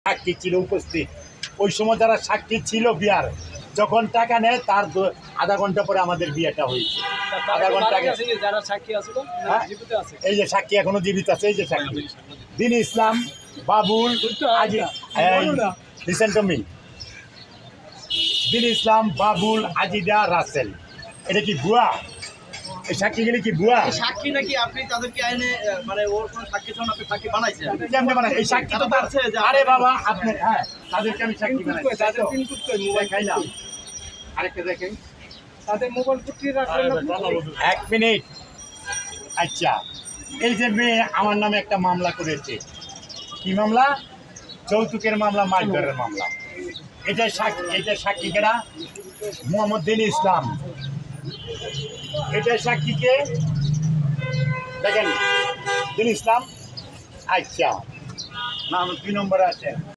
সাক্ষী ছিল উপস্থিত। ওই সময় যারা সাক্ষী ছিল বিয়ার, যখন টাকা নেয় তার আধা ঘন্টা পরে আমাদের বিয়েটা হয়েছে। আধা ঘন্টা আগে যারা সাক্ষী আছিল জীবিত আছে, এই যে সাক্ষী এখনো জীবিত আছে, এই যে সাক্ষী দিন ইসলাম, বাবুল, লিসেন টু মি, দিন ইসলাম, বাবুল, আজিদা, রাসেল। এটা কি ভুয়া? এই সাক্ষীগুলি কি ভুয়া? সাক্ষী নাকি আপনি তাদেরকে আইনে মানে ওর কোনো সাক্ষী ছাড়া আপনি সাক্ষী বানাইছেন? কেমনে বানাই? এই সাক্ষী তো তার, আরে বাবা আপনি, হ্যাঁ তাদেরকে আমি সাক্ষী বানাই। তাদের ইনপুট করে মোবাইল খাইলাম আরেকটা দেখেন, তাদের মোবাইল ফুটিয়ে রাখলেন না। এক মিনিট। আচ্ছা, এই যে মেয়ে আমার নামে একটা মামলা করেছে, কি মামলা? যৌতুকের মামলা, মারধরের মামলা। এটা সাক্ষী কেনা মোহাম্মদ দিন ইসলাম। এটা সাক্ষীকে দেখেন, দিন ইসলাম। আচ্ছা, নাম 2 নম্বরে আছে।